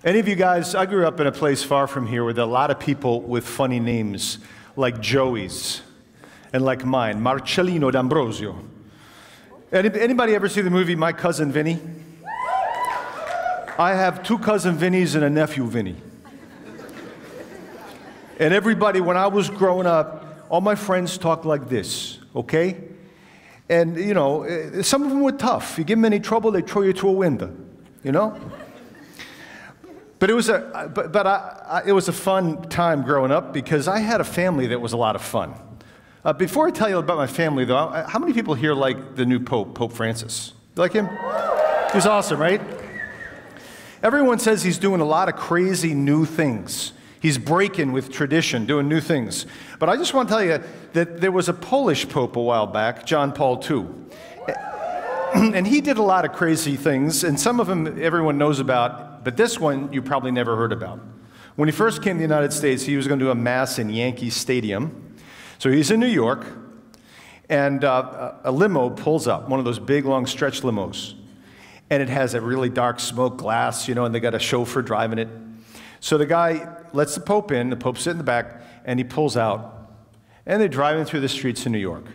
Any of you guys, I grew up in a place far from here with a lot of people with funny names, like Joey's, and like mine, Marcellino D'Ambrosio. Anybody ever see the movie My Cousin Vinny? I have two cousin Vinnies and a nephew Vinny. And everybody, when I was growing up, all my friends talked like this, okay? And, you know, some of them were tough. You give them any trouble, they throw you through a window, you know? But it was a fun time growing up because I had a family that was a lot of fun. Before I tell you about my family, though, how many people here like the new Pope, Pope Francis? You like him? He's awesome, right? Everyone says he's doing a lot of crazy new things. He's breaking with tradition, doing new things. But I just want to tell you that there was a Polish Pope a while back, John Paul II. And he did a lot of crazy things, and some of them everyone knows about, but this one you probably never heard about. When he first came to the United States, he was going to do a mass in Yankee Stadium. So he's in New York, and a limo pulls up, one of those big, long stretch limos. And it has a really dark smoke glass, you know, and they got a chauffeur driving it. So the guy lets the Pope in, the Pope's sitting in the back, and he pulls out. And they're driving through the streets of New York.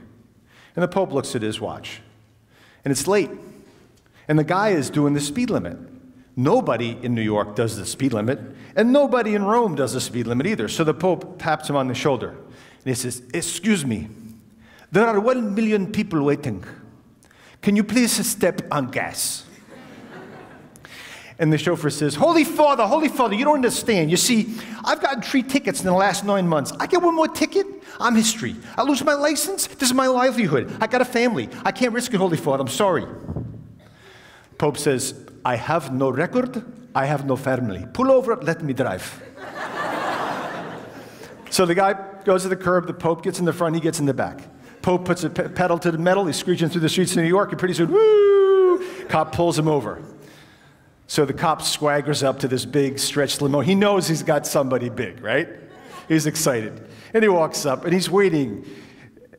And the Pope looks at his watch. And it's late. And the guy is doing the speed limit. Nobody in New York does the speed limit, and nobody in Rome does the speed limit either. So the Pope taps him on the shoulder. And he says, "Excuse me, there are 1 million people waiting. Can you please step on gas?" And the chauffeur says, Holy Father, you don't understand. You see, I've gotten 3 tickets in the last 9 months. I get one more ticket, I'm history. I lose my license, this is my livelihood. I got a family. I can't risk it, Holy Father, I'm sorry. Pope says, I have no record, I have no family. Pull over, let me drive. So the guy goes to the curb, the Pope gets in the front, he gets in the back. Pope puts a pedal to the metal, he's screeching through the streets of New York, and pretty soon, woo, cop pulls him over. So the cop swaggers up to this big stretched limo. He knows he's got somebody big, right? He's excited. And he walks up, and he's waiting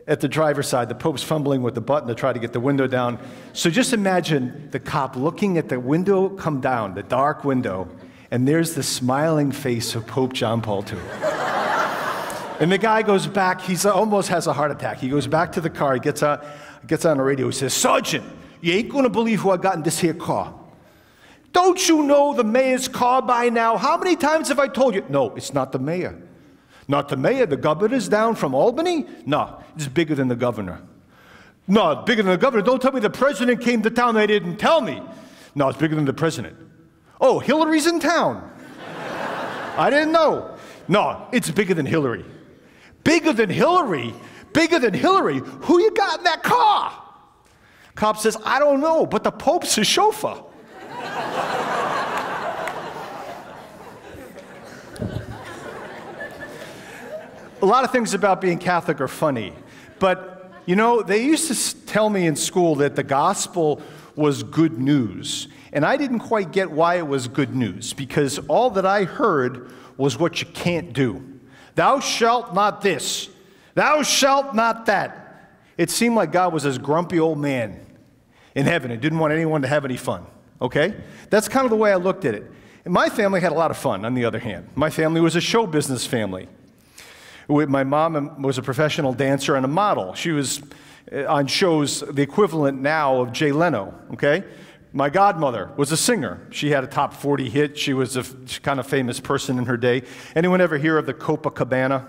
at the driver's side. The Pope's fumbling with the button to try to get the window down. So just imagine the cop looking at the window come down, the dark window, and there's the smiling face of Pope John Paul II. And the guy goes back. He almost has a heart attack. He goes back to the car. He gets on the radio. He says, Sergeant, you ain't going to believe who I got in this here car. Don't you know the mayor's car by now? How many times have I told you? No, it's not the mayor. Not the mayor. The governor's down from Albany? No, it's bigger than the governor. No, it's bigger than the governor. Don't tell me the president came to town. They didn't tell me. No, it's bigger than the president. Oh, Hillary's in town. I didn't know. No, it's bigger than Hillary. Bigger than Hillary? Bigger than Hillary? Who you got in that car? Cop says, I don't know, but the Pope's his chauffeur. A lot of things about being Catholic are funny, but you know, they used to tell me in school that the gospel was good news, and I didn't quite get why it was good news, because all that I heard was what you can't do. Thou shalt not this, thou shalt not that. It seemed like God was this grumpy old man in heaven and didn't want anyone to have any fun. Okay? That's kind of the way I looked at it. And my family had a lot of fun, on the other hand. My family was a show business family. My mom was a professional dancer and a model. She was on shows the equivalent now of Jay Leno, okay? My godmother was a singer. She had a top 40 hit. She was a kind of famous person in her day. Anyone ever hear of the Copacabana?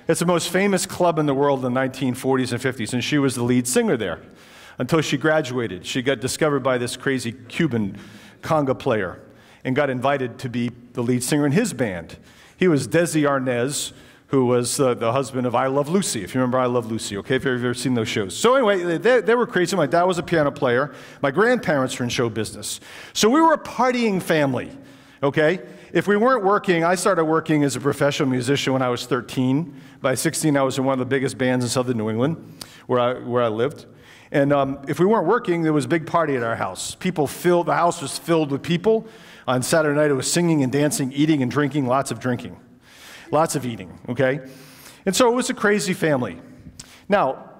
It's the most famous club in the world in the 1940s and 50s, and she was the lead singer there. Until she graduated. She got discovered by this crazy Cuban conga player and got invited to be the lead singer in his band. He was Desi Arnaz, who was the husband of I Love Lucy, if you remember I Love Lucy, okay, if you've ever seen those shows. So anyway, they were crazy. My dad was a piano player. My grandparents were in show business. So we were a partying family, okay? If we weren't working, I started working as a professional musician when I was 13. By 16, I was in one of the biggest bands in southern New England, where I lived. And if we weren't working, there was a big party at our house. The house was filled with people. On Saturday night, it was singing and dancing, eating and drinking, lots of drinking. Lots of eating, okay? And so it was a crazy family. Now,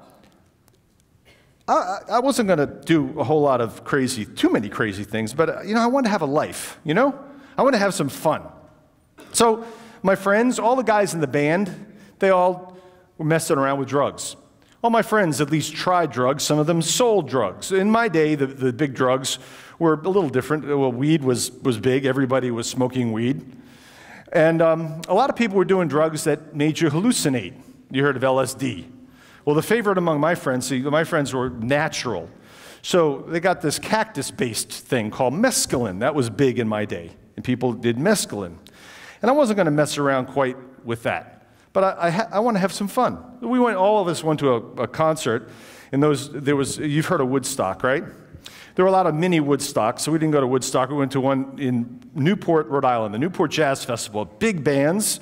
I wasn't going to do a whole lot of too many crazy things, but, you know, I wanted to have a life, you know? I want to have some fun. So my friends, all the guys in the band, they all were messing around with drugs. All my friends at least tried drugs. Some of them sold drugs. In my day, the big drugs were a little different. Well, weed was big. Everybody was smoking weed. And a lot of people were doing drugs that made you hallucinate. You heard of LSD. Well, the favorite among my friends, see, my friends were natural. So they got this cactus-based thing called mescaline. That was big in my day. And people did mescaline. And I wasn't going to mess around quite with that. But I want to have some fun. All of us went to a concert, and you've heard of Woodstock, right? There were a lot of mini Woodstocks, so we didn't go to Woodstock. We went to one in Newport, Rhode Island, the Newport Jazz Festival. Big bands,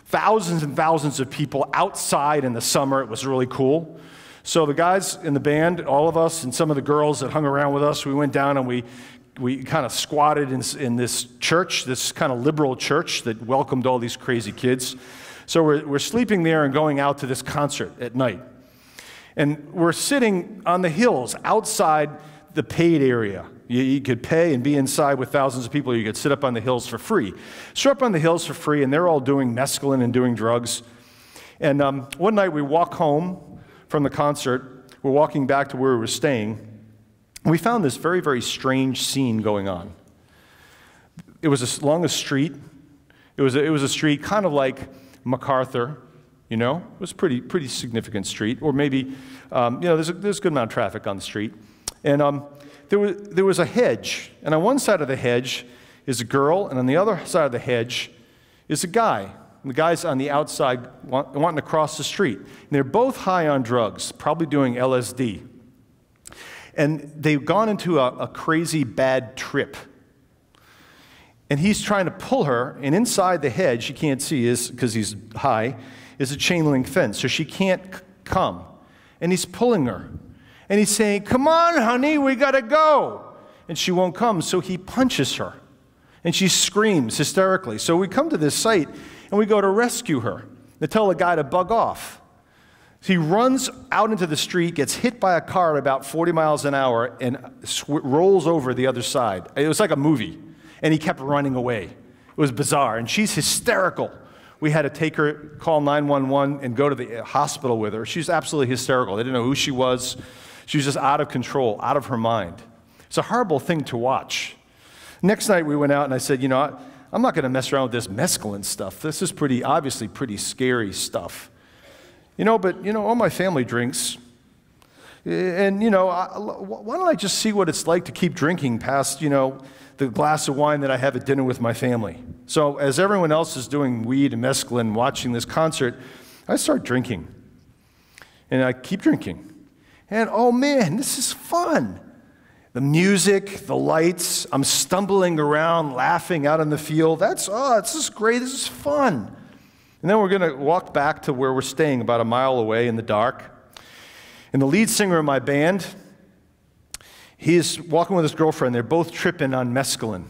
thousands and thousands of people outside in the summer. It was really cool. So the guys in the band, all of us, and some of the girls that hung around with us, we went down and we kind of squatted in this church, this kind of liberal church that welcomed all these crazy kids. So we're sleeping there and going out to this concert at night. And we're sitting on the hills outside the paid area. You could pay and be inside with thousands of people, or you could sit up on the hills for free. So up on the hills for free, and they're all doing mescaline and doing drugs. And one night we walk home from the concert. We're walking back to where we were staying. And we found this very, very strange scene going on. It was along a street. It was a street kind of like MacArthur, you know? It was a pretty significant street. Or maybe, there's a good amount of traffic on the street. And there was a hedge. And on one side of the hedge is a girl, and on the other side of the hedge is a guy. And the guy's on the outside wanting to cross the street. And they're both high on drugs, probably doing LSD. And they've gone into a crazy bad trip. And he's trying to pull her, and inside the hedge, you can't see, because he's high, is a chain link fence, so she can't come. And he's pulling her. And he's saying, "Come on, honey, we gotta go." And she won't come, so he punches her. And she screams hysterically. So we come to this site, and we go to rescue her. They tell the guy to bug off. So he runs out into the street, gets hit by a car at about 40 miles an hour, and rolls over the other side. It was like a movie. And he kept running away. It was bizarre. And she's hysterical. We had to take her, call 911, and go to the hospital with her. She's absolutely hysterical. They didn't know who she was. She was just out of control, out of her mind. It's a horrible thing to watch. Next night we went out, and I said, I'm not going to mess around with this mescaline stuff. This is obviously pretty scary stuff. But all my family drinks. And, why don't I just see what it's like to keep drinking past, the glass of wine that I have at dinner with my family. So as everyone else is doing weed and mescaline, watching this concert, I start drinking. And I keep drinking. And oh man, this is fun. The music, the lights, I'm stumbling around, laughing out in the field. This is great, this is fun. And then we're going to walk back to where we're staying, about a mile away in the dark. And the lead singer of my band, he's walking with his girlfriend. They're both tripping on mescaline.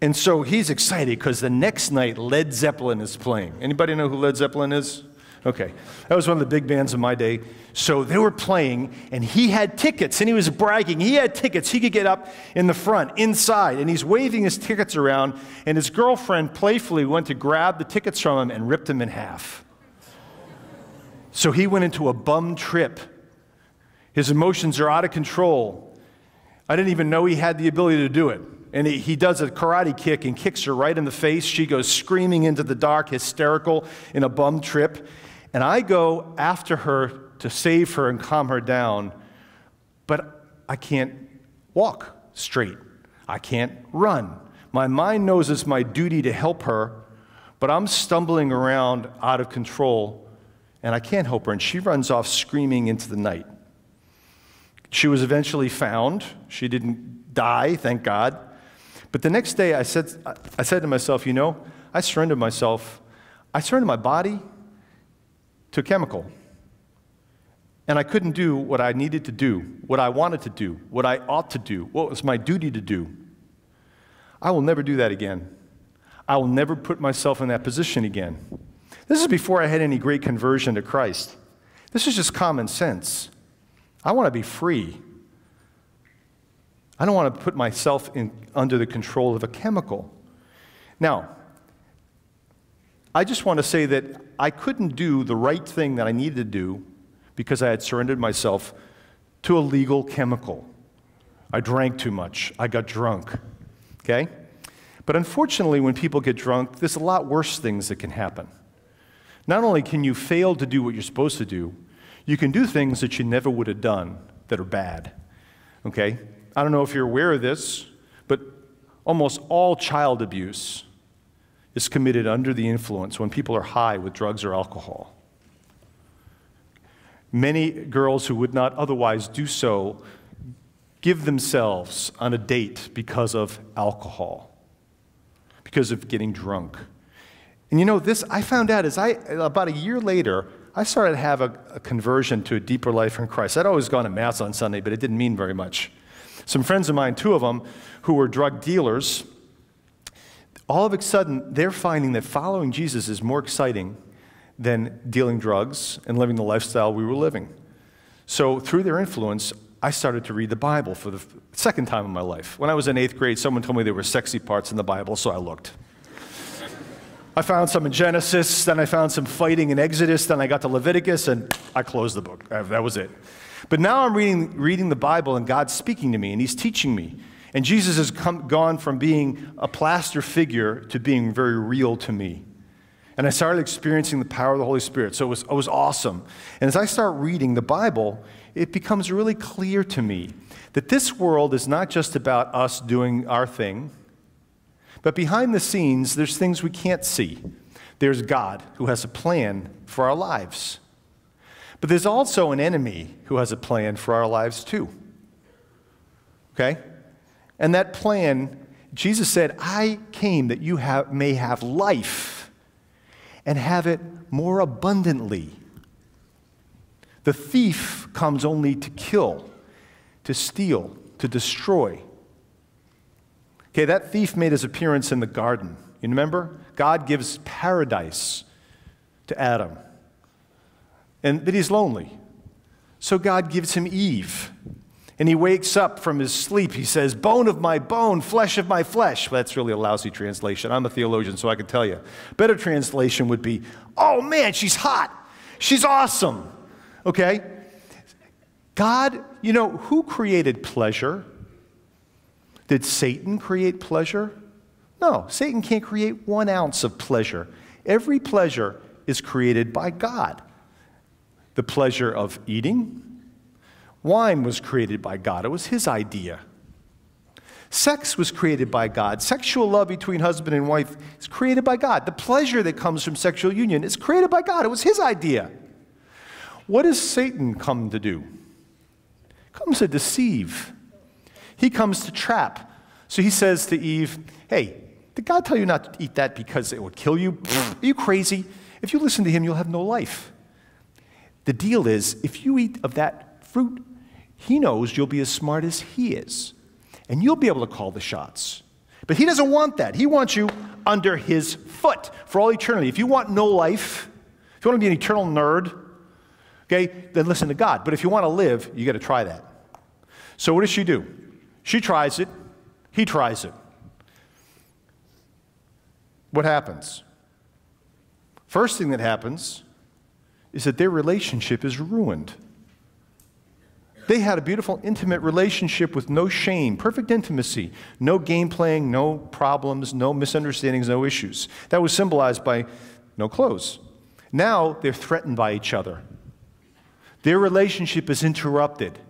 And so he's excited because the next night Led Zeppelin is playing. Anybody know who Led Zeppelin is? Okay. That was one of the big bands of my day. So they were playing, and he had tickets, and he was bragging. He had tickets. He could get up in the front, inside, and he's waving his tickets around, and his girlfriend playfully went to grab the tickets from him and ripped them in half. So he went into a bum trip. His emotions are out of control. I didn't even know he had the ability to do it. And he does a karate kick and kicks her right in the face. She goes screaming into the dark, hysterical, in a bum trip. And I go after her to save her and calm her down, but I can't walk straight. I can't run. My mind knows it's my duty to help her, but I'm stumbling around out of control, and I can't help her, and she runs off screaming into the night. She was eventually found. She didn't die, thank God. But the next day I said to myself, I surrendered myself. I surrendered my body to a chemical. And I couldn't do what I needed to do, what I wanted to do, what I ought to do, what was my duty to do. I will never do that again. I will never put myself in that position again. This is before I had any great conversion to Christ. This is just common sense. I want to be free. I don't want to put myself under the control of a chemical. Now, I just want to say that I couldn't do the right thing that I needed to do because I had surrendered myself to a legal chemical. I drank too much. I got drunk. Okay? But unfortunately, when people get drunk, there's a lot worse things that can happen. Not only can you fail to do what you're supposed to do, you can do things that you never would have done that are bad. Okay? I don't know if you're aware of this, but almost all child abuse is committed under the influence when people are high with drugs or alcohol. Many girls who would not otherwise do so give themselves on a date because of alcohol, because of getting drunk. And you know, this I found out about a year later, I started to have a conversion to a deeper life in Christ. I'd always gone to Mass on Sunday, but it didn't mean very much. Some friends of mine, two of them, who were drug dealers, all of a sudden, they're finding that following Jesus is more exciting than dealing drugs and living the lifestyle we were living. So through their influence, I started to read the Bible for the second time in my life. When I was in 8th grade, someone told me there were sexy parts in the Bible, so I looked. I found some in Genesis, then I found some fighting in Exodus, then I got to Leviticus, and I closed the book. That was it. But now I'm reading the Bible, and God's speaking to me, and He's teaching me. And Jesus has gone from being a plaster figure to being very real to me. And I started experiencing the power of the Holy Spirit, so it was awesome. And as I start reading the Bible, it becomes really clear to me that this world is not just about us doing our thing, but behind the scenes, there's things we can't see. There's God who has a plan for our lives. But there's also an enemy who has a plan for our lives too. Okay? And that plan, Jesus said, I came that you may have life and have it more abundantly. The thief comes only to kill, to steal, to destroy. Okay, that thief made his appearance in the garden. You remember? God gives paradise to Adam. And that he's lonely. So God gives him Eve. And he wakes up from his sleep. He says, bone of my bone, flesh of my flesh. Well, that's really a lousy translation. I'm a theologian, so I can tell you. Better translation would be, oh man, she's hot. She's awesome. Okay? God, you know, who created pleasure? Did Satan create pleasure? No, Satan can't create 1 ounce of pleasure. Every pleasure is created by God. The pleasure of eating. Wine was created by God. It was His idea. Sex was created by God. Sexual love between husband and wife is created by God. The pleasure that comes from sexual union is created by God. It was His idea. What does Satan come to do? He comes to deceive. He comes to trap. So he says to Eve, hey, did God tell you not to eat that because it would kill you? Are you crazy? If you listen to him, you'll have no life. The deal is, if you eat of that fruit, he knows you'll be as smart as he is. And you'll be able to call the shots. But he doesn't want that. He wants you under his foot for all eternity. If you want no life, if you want to be an eternal nerd, okay, then listen to God. But if you want to live, you got to try that. So what does she do? She tries it. He tries it. What happens? First thing that happens is that their relationship is ruined. They had a beautiful, intimate relationship with no shame, perfect intimacy, no game playing, no problems, no misunderstandings, no issues. That was symbolized by no clothes. Now they're threatened by each other. Their relationship is interrupted.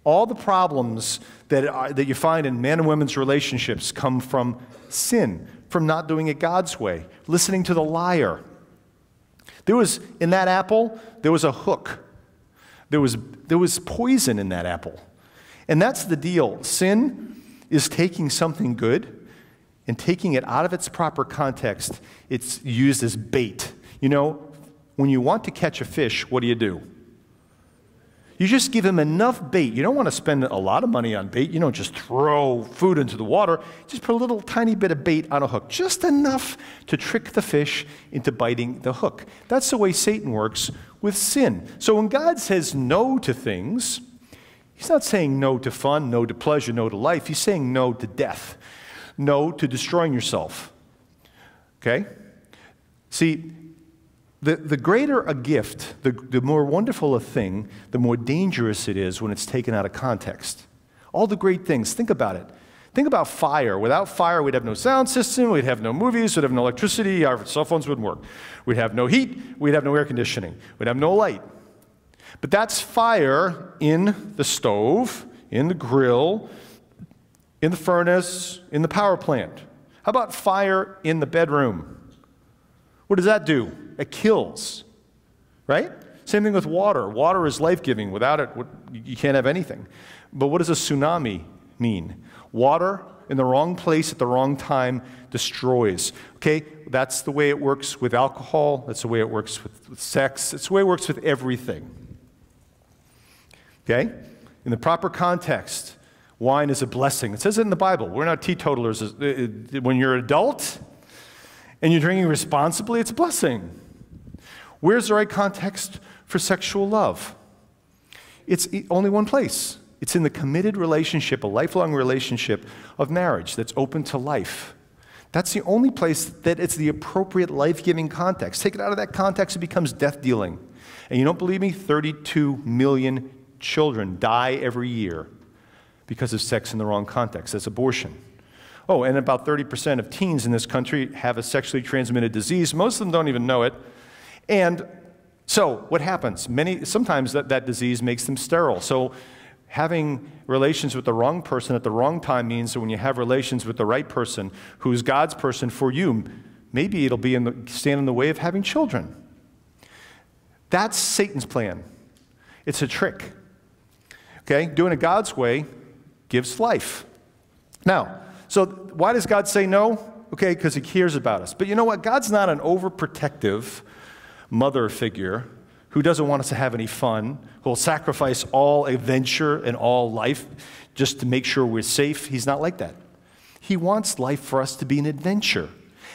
All the problems that you find in man and women's relationships come from sin, from not doing it God's way, listening to the liar. In that apple, there was a hook. There was poison in that apple. And that's the deal. Sin is taking something good and taking it out of its proper context. It's used as bait. You know, when you want to catch a fish, what do? You just give him enough bait. You don't want to spend a lot of money on bait. You don't just throw food into the water. Just put a little tiny bit of bait on a hook. Just enough to trick the fish into biting the hook. That's the way Satan works with sin. So when God says no to things, He's not saying no to fun, no to pleasure, no to life. He's saying no to death, no to destroying yourself. Okay? See, the greater a gift, the more wonderful a thing, the more dangerous it is when it's taken out of context. All the great things, think about it. Think about fire. Without fire, we'd have no sound system, we'd have no movies, we'd have no electricity, our cell phones wouldn't work. We'd have no heat, we'd have no air conditioning, we'd have no light. But that's fire in the stove, in the grill, in the furnace, in the power plant. How about fire in the bedroom? What does that do? It kills, right? Same thing with water. Water is life-giving. Without it, you can't have anything. But what does a tsunami mean? Water in the wrong place at the wrong time destroys. Okay? That's the way it works with alcohol. That's the way it works with sex. It's the way it works with everything. Okay? In the proper context, wine is a blessing. It says it in the Bible. We're not teetotalers. When you're an adult and you're drinking responsibly, it's a blessing. Where's the right context for sexual love? It's only one place. It's in the committed relationship, a lifelong relationship of marriage that's open to life. That's the only place that it's the appropriate life-giving context. Take it out of that context, it becomes death-dealing. And you don't believe me? 32 million children die every year because of sex in the wrong context. That's abortion. Oh, and about 30% of teens in this country have a sexually transmitted disease. Most of them don't even know it. And so what happens? Sometimes that disease makes them sterile. So having relations with the wrong person at the wrong time means that when you have relations with the right person, who's God's person for you, maybe it'll stand in the way of having children. That's Satan's plan. It's a trick. Okay? Doing it God's way gives life. Now, so why does God say no? Okay, because he cares about us. But you know what? God's not an overprotective mother figure who doesn't want us to have any fun, who will sacrifice all adventure and all life just to make sure we're safe. He's not like that. He wants life for us to be an adventure.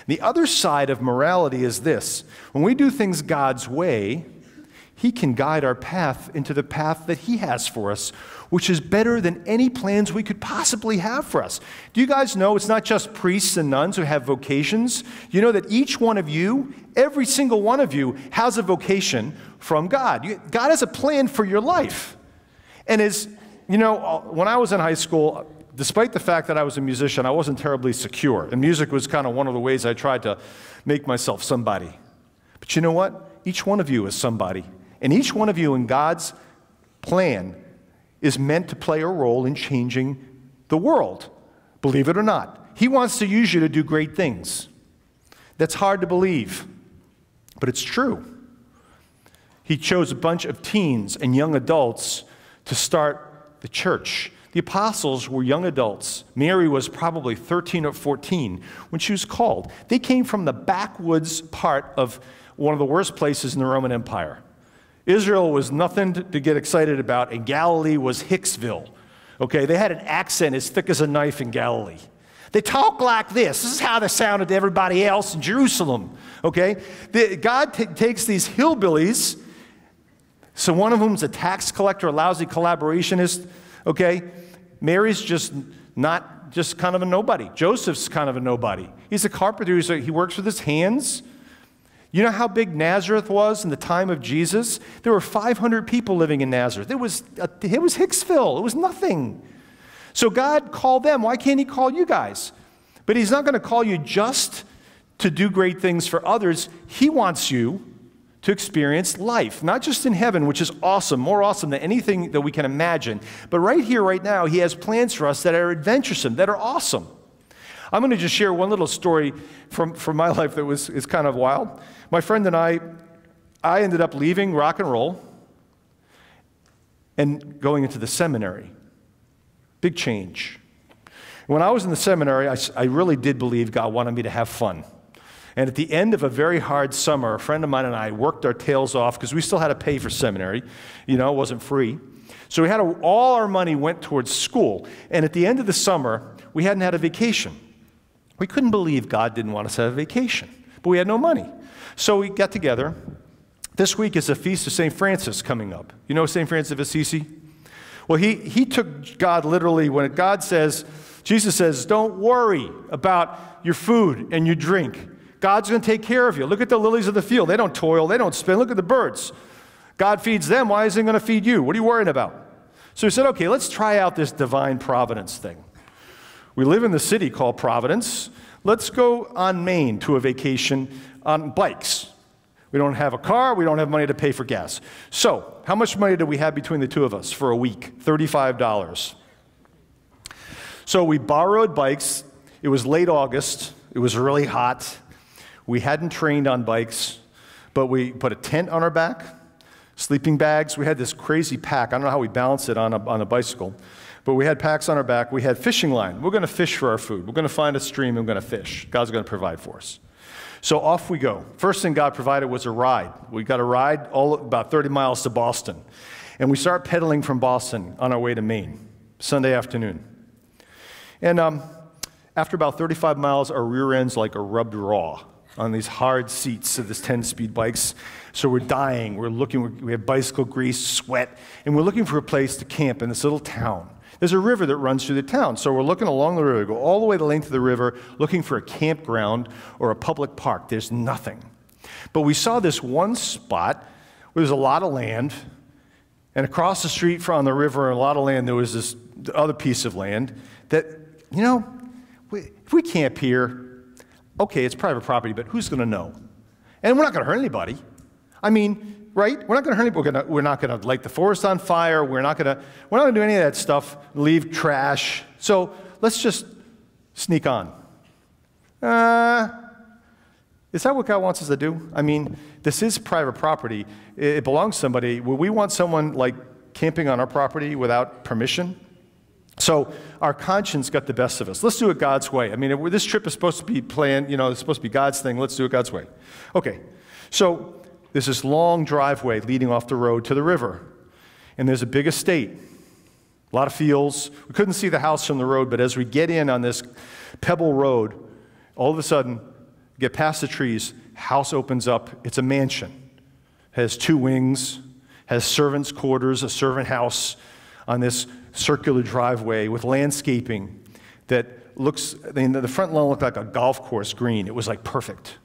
The other side of morality is this. When we do things God's way, he can guide our path into the path that he has for us, which is better than any plans we could possibly have for us. Do you guys know it's not just priests and nuns who have vocations? You know that each one of you, every single one of you, has a vocation from God. God has a plan for your life. And when I was in high school, despite the fact that I was a musician, I wasn't terribly secure. And music was kind of one of the ways I tried to make myself somebody. But you know what? Each one of you is somebody. And each one of you in God's plan is meant to play a role in changing the world, believe it or not. He wants to use you to do great things. That's hard to believe, but it's true. He chose a bunch of teens and young adults to start the church. The apostles were young adults. Mary was probably 13 or 14 when she was called. They came from the backwoods part of one of the worst places in the Roman Empire. Israel was nothing to get excited about, and Galilee was Hicksville. Okay, they had an accent as thick as a knife in Galilee. They talk like this. This is how they sounded to everybody else in Jerusalem. Okay, God takes these hillbillies. So one of them's a tax collector, a lousy collaborationist. Okay, Mary's just kind of a nobody. Joseph's kind of a nobody. He's a carpenter. He works with his hands. You know how big Nazareth was in the time of Jesus? There were 500 people living in Nazareth. It was Hicksville. It was nothing. So God called them. Why can't he call you guys? But he's not going to call you just to do great things for others. He wants you to experience life, not just in heaven, which is awesome, more awesome than anything that we can imagine. But right here, right now, he has plans for us that are adventuresome, that are awesome. I'm going to just share one little story from my life that is kind of wild. My friend and I ended up leaving rock and roll and going into the seminary. Big change. When I was in the seminary, I really did believe God wanted me to have fun. And at the end of a very hard summer, a friend of mine and I worked our tails off because we still had to pay for seminary. You know, it wasn't free. So we had all our money went towards school. And at the end of the summer, we hadn't had a vacation. We couldn't believe God didn't want us to have a vacation, but we had no money. So we got together. This week is the feast of St. Francis coming up. You know St. Francis of Assisi? Well, he took God literally when Jesus says, don't worry about your food and your drink. God's going to take care of you. Look at the lilies of the field. They don't toil. They don't spin. Look at the birds. God feeds them. Why isn't he going to feed you? What are you worrying about? So he said, okay, let's try out this divine providence thing. We live in the city called Providence. Let's go on Maine to a vacation on bikes. We don't have a car. We don't have money to pay for gas. So how much money do we have between the two of us for a week? $35. So we borrowed bikes. It was late August. It was really hot. We hadn't trained on bikes, but we put a tent on our back, sleeping bags. We had this crazy pack. I don't know how we balanced it on a bicycle, but we had packs on our back. We had fishing line. We're going to fish for our food. We're going to find a stream and we're going to fish. God's going to provide for us. So off we go. First thing God provided was a ride. We got a ride about 30 miles to Boston. And we start pedaling from Boston on our way to Maine, Sunday afternoon. And after about 35 miles, our rear end's like a rubbed raw on these hard seats of this 10-speed bikes. So we're dying. We're looking. We have bicycle grease, sweat, and we're looking for a place to camp in this little town. There's a river that runs through the town. So we're looking along the river, go all the way the length of the river, looking for a campground or a public park. There's nothing. But we saw this one spot where there's a lot of land, and across the street from the river, a lot of land, there was this other piece of land that, you know, if we camp here, okay, it's private property, but who's going to know? And we're not going to hurt anybody. I mean, right? We're not going to hurt anybody. We're not going to light the forest on fire. We're not going to do any of that stuff, leave trash. So let's just sneak on. Is that what God wants us to do? I mean, this is private property. It belongs to somebody. Will we want someone like camping on our property without permission? So our conscience got the best of us. Let's do it God's way. I mean, this trip is supposed to be planned, it's supposed to be God's thing. Let's do it God's way. Okay, so there's this long driveway leading off the road to the river. And there's a big estate, a lot of fields. We couldn't see the house from the road, but as we get in on this pebble road, all of a sudden, get past the trees, house opens up. It's a mansion. Has 2 wings, has servants' quarters, a servant house on this circular driveway with landscaping that looks, the front lawn looked like a golf course green. It was like perfect.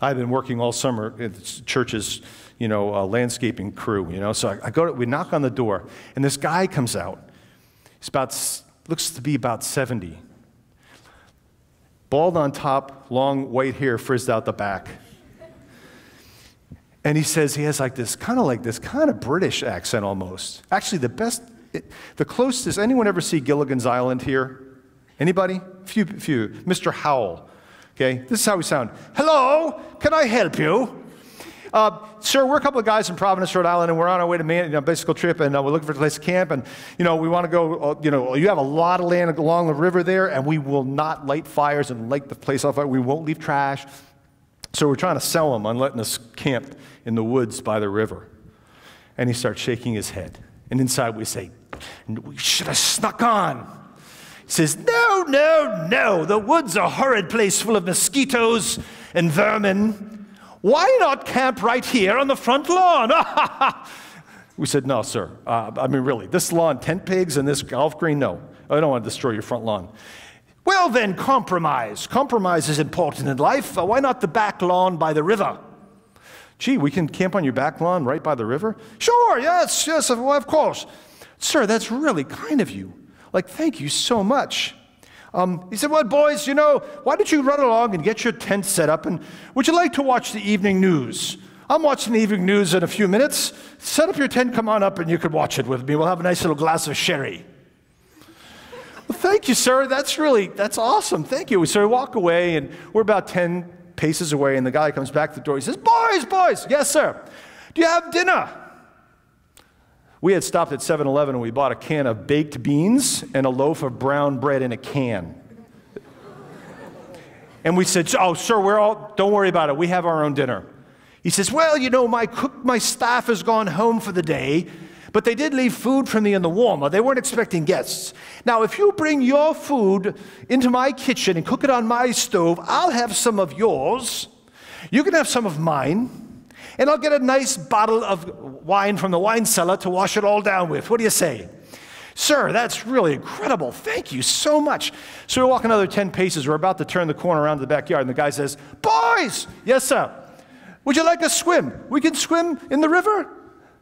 I've been working all summer at the church's, landscaping crew, So we knock on the door, and this guy comes out. Looks to be about 70. Bald on top, long white hair frizzed out the back. And he says he has this kind of British accent almost. Actually, the closest, anyone ever see Gilligan's Island here? Anybody? Few. Mr. Howell. Okay, this is how we sound. Hello, can I help you? Sir, we're a couple of guys in Providence, Rhode Island, and we're on our way to Maine, a bicycle trip, and we're looking for a place to camp, and, we want to go, you have a lot of land along the river there, and we will not light fires and light the place on fire. We won't leave trash. So we're trying to sell him on letting us camp in the woods by the river. And he starts shaking his head. And inside we say, we should have snuck on. He says, no, the woods are a horrid place full of mosquitoes and vermin. Why not camp right here on the front lawn? We said, no, sir. Really, this lawn, tent pegs and this golf green, no. I don't want to destroy your front lawn. Well, then, compromise. Compromise is important in life. Why not the back lawn by the river? Gee, we can camp on your back lawn right by the river? Sure, yes, well, of course. Sir, that's really kind of you. Thank you so much. He said, well, boys, why don't you run along and get your tent set up, and would you like to watch the evening news? I'm watching the evening news in a few minutes. Set up your tent, come on up, and you could watch it with me. We'll have a nice little glass of sherry. Well, thank you, sir. That's awesome. Thank you. So we walk away, and we're about 10 paces away, and the guy comes back to the door. He says, boys, yes, sir. Do you have dinner? We had stopped at 7-Eleven, and we bought a can of baked beans and a loaf of brown bread in a can. And we said, oh, sir, don't worry about it. We have our own dinner. He says, well, my staff has gone home for the day, but they did leave food for me in the warmer. They weren't expecting guests. Now, if you bring your food into my kitchen and cook it on my stove, I'll have some of yours. You can have some of mine. And I'll get a nice bottle of wine from the wine cellar to wash it all down with. What do you say? Sir, that's really incredible. Thank you so much. So we walk another 10 paces. We're about to turn the corner around to the backyard, and the guy says, boys! Yes, sir. Would you like to swim? We can swim in the river?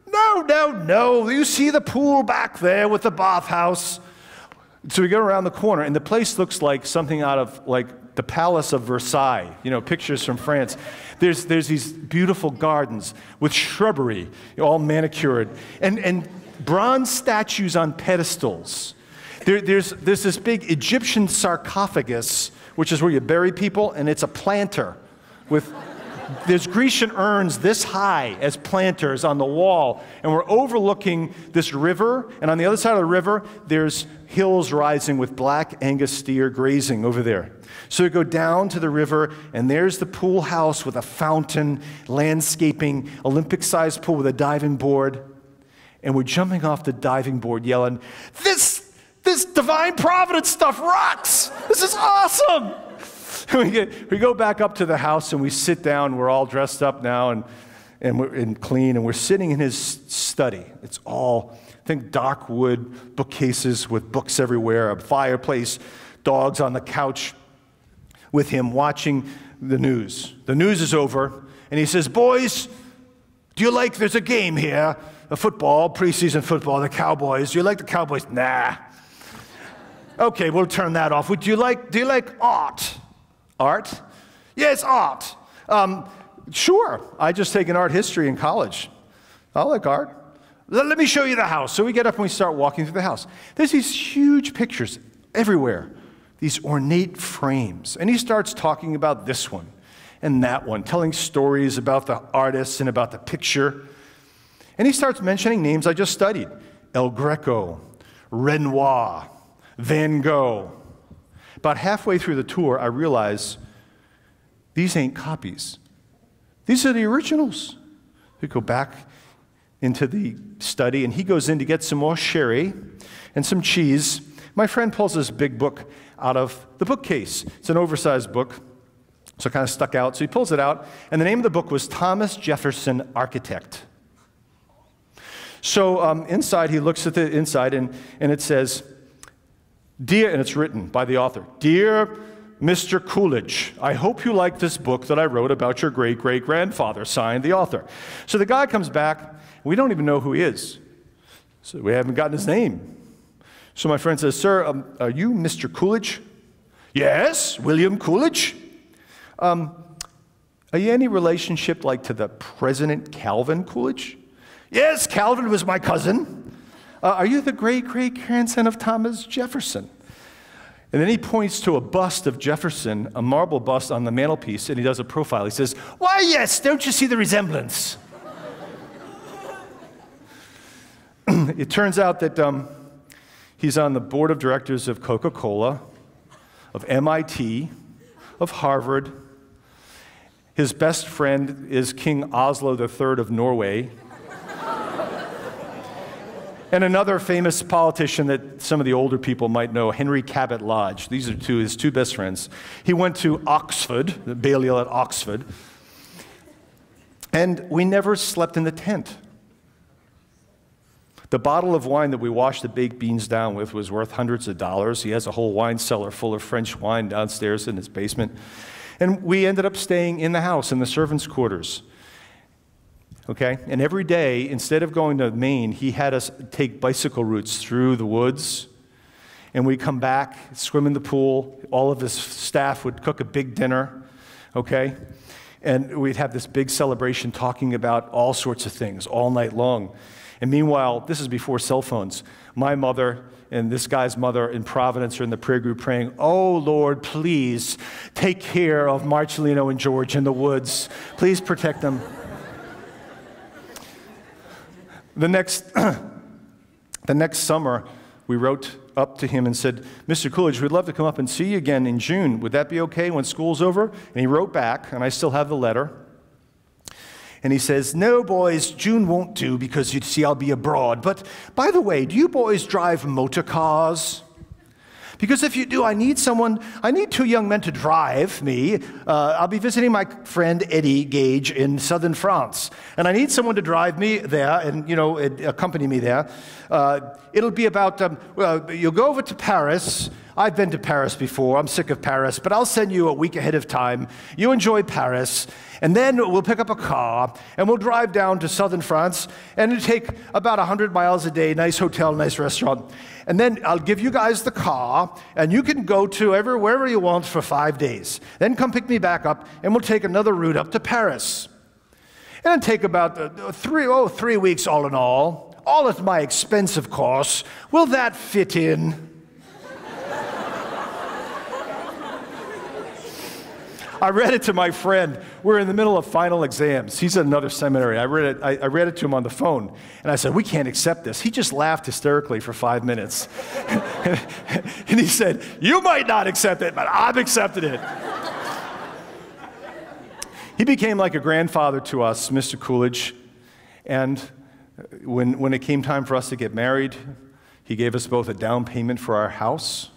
No, no, no. You see the pool back there with the bathhouse. So we go around the corner, and the place looks like something out of, like, the Palace of Versailles, you know, pictures from France. There's these beautiful gardens with shrubbery, you know, all manicured, and bronze statues on pedestals. There's this big Egyptian sarcophagus, which is where you bury people, and it's a planter with... There's Grecian urns this high as planters on the wall, and we're overlooking this river, and on the other side of the river, there's hills rising with black Angus steer grazing over there. So we go down to the river, and there's the pool house with a fountain, landscaping, Olympic-sized pool with a diving board, and we're jumping off the diving board yelling, This divine providence stuff rocks! This is awesome! We go back up to the house and we sit down. We're all dressed up now and clean, and we're sitting in his study. It's all, I think, dark wood bookcases with books everywhere, a fireplace, dogs on the couch with him watching the news. The news is over, and he says, boys, there's a game here, a football, preseason football, the Cowboys. Do you like the Cowboys? Nah. Okay, we'll turn that off. Do you like art? Art? Yes, art. Sure. I just taken art history in college. I like art. Let me show you the house. So we get up and we start walking through the house. There's these huge pictures everywhere, these ornate frames. And he starts talking about this one and that one, telling stories about the artists and about the picture. And he starts mentioning names I just studied. El Greco, Renoir, Van Gogh. About halfway through the tour, I realize these ain't copies. These are the originals. We go back into the study, and he goes in to get some more sherry and some cheese. My friend pulls this big book out of the bookcase. It's an oversized book, so it kind of stuck out. So he pulls it out, and the name of the book was Thomas Jefferson, Architect. So inside, he looks at the inside, and it says, Dear, and it's written by the author, Dear Mr. Coolidge, I hope you like this book that I wrote about your great-great-grandfather, signed the author. So the guy comes back, we don't even know who he is. So we haven't gotten his name. So my friend says, Sir, are you Mr. Coolidge? Yes, William Coolidge. Are you any relationship like to the President Calvin Coolidge? Yes, Calvin was my cousin. Are you the great-great-grandson of Thomas Jefferson? And then he points to a bust of Jefferson, a marble bust on the mantelpiece, and he does a profile. He says, Why, yes, don't you see the resemblance? It turns out that he's on the board of directors of Coca-Cola, of MIT, of Harvard. His best friend is King Oslo III of Norway. And another famous politician that some of the older people might know, Henry Cabot Lodge. These are his two best friends. He went to Oxford, the Balliol at Oxford, and we never slept in the tent. The bottle of wine that we washed the baked beans down with was worth hundreds of dollars. He has a whole wine cellar full of French wine downstairs in his basement. And we ended up staying in the house, in the servants' quarters. Okay? And every day, instead of going to Maine, he had us take bicycle routes through the woods. And we'd come back, swim in the pool. All of his staff would cook a big dinner. Okay? And we'd have this big celebration talking about all sorts of things all night long. And meanwhile, this is before cell phones. My mother and this guy's mother in Providence are in the prayer group praying, Oh, Lord, please take care of Marcellino and George in the woods. Please protect them. The next summer, we wrote up to him and said, Mr. Coolidge, we'd love to come up and see you again in June. Would that be okay when school's over? And he wrote back, and I still have the letter. And he says, No, boys, June won't do because you see I'll be abroad. But by the way, do you boys drive motor cars? Because if you do, I need two young men to drive me. I'll be visiting my friend Eddie Gage in southern France, and I need someone to drive me there and, accompany me there. It'll be about, you'll go over to Paris. I've been to Paris before. I'm sick of Paris, but I'll send you a week ahead of time. You enjoy Paris, and then we'll pick up a car, and we'll drive down to southern France, and it'll take about 100 miles a day, nice hotel, nice restaurant. And then I'll give you guys the car, and you can go to wherever you want for 5 days. Then come pick me back up, and we'll take another route up to Paris. And it'll take about 3 weeks all in all at my expense, of course. Will that fit in? I read it to my friend. We're in the middle of final exams. He's at another seminary. I read it to him on the phone, and I said, "We can't accept this." He just laughed hysterically for 5 minutes. And he said, "You might not accept it, but I've accepted it." He became like a grandfather to us, Mr. Coolidge. And when it came time for us to get married, he gave us both a down payment for our house.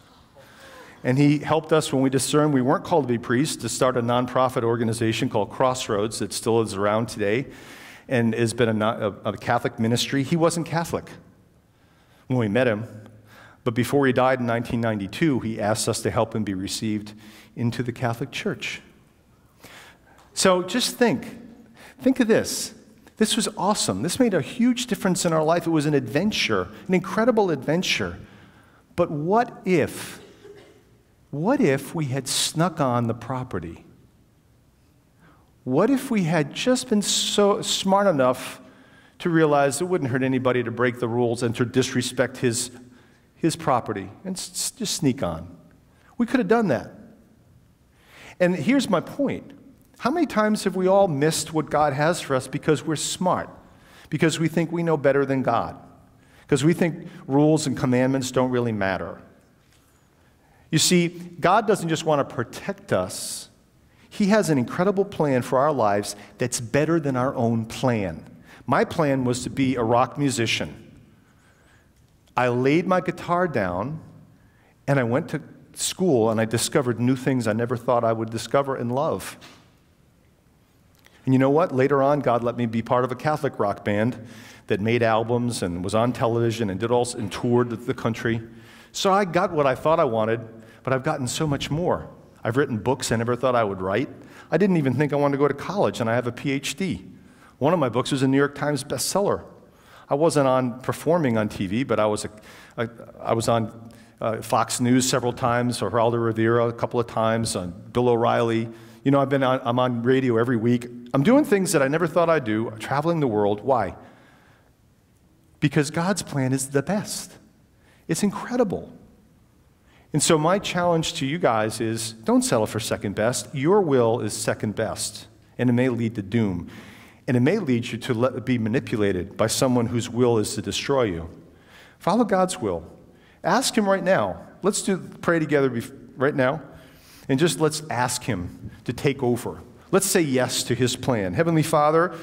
And he helped us when we discerned we weren't called to be priests to start a nonprofit organization called Crossroads that still is around today and has been a Catholic ministry. He wasn't Catholic when we met him, but before he died in 1992, he asked us to help him be received into the Catholic Church. So just think of this. This was awesome. This made a huge difference in our life. It was an adventure, an incredible adventure. But what if we had snuck on the property? What if we had just been so smart enough to realize it wouldn't hurt anybody to break the rules and to disrespect his property and just sneak on? We could have done that. And here's my point. How many times have we all missed what God has for us because we're smart? Because we think we know better than God? Because we think rules and commandments don't really matter? You see, God doesn't just want to protect us. He has an incredible plan for our lives that's better than our own plan. My plan was to be a rock musician. I laid my guitar down, and I went to school, and I discovered new things I never thought I would discover and love. And you know what? Later on, God let me be part of a Catholic rock band that made albums and was on television and toured the country. So I got what I thought I wanted, but I've gotten so much more. I've written books I never thought I would write. I didn't even think I wanted to go to college, and I have a PhD. One of my books was a New York Times bestseller. I wasn't performing on TV, but I was on Fox News several times, or Geraldo Rivera a couple of times, on Bill O'Reilly. You know, I'm on radio every week. I'm doing things that I never thought I'd do, traveling the world. Why? Because God's plan is the best. It's incredible. And so my challenge to you guys is, don't settle for second best. Your will is second best, and it may lead to doom. And it may lead you to be manipulated by someone whose will is to destroy you. Follow God's will. Ask him right now. Let's pray together right now, and just let's ask him to take over. Let's say yes to his plan. Heavenly Father,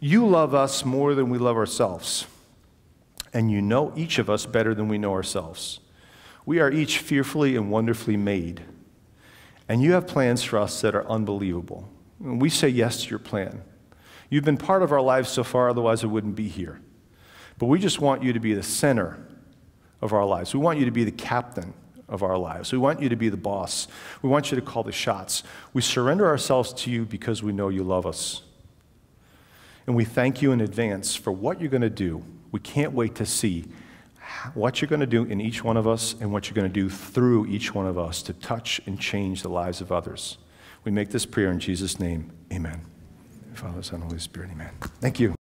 you love us more than we love ourselves, and you know each of us better than we know ourselves. We are each fearfully and wonderfully made, and you have plans for us that are unbelievable. And we say yes to your plan. You've been part of our lives so far, otherwise we wouldn't be here. But we just want you to be the center of our lives. We want you to be the captain of our lives. We want you to be the boss. We want you to call the shots. We surrender ourselves to you because we know you love us. And we thank you in advance for what you're going to do. We can't wait to see what you're going to do in each one of us and what you're going to do through each one of us to touch and change the lives of others. We make this prayer in Jesus' name. Amen. Father, Son, Holy Spirit, amen. Thank you.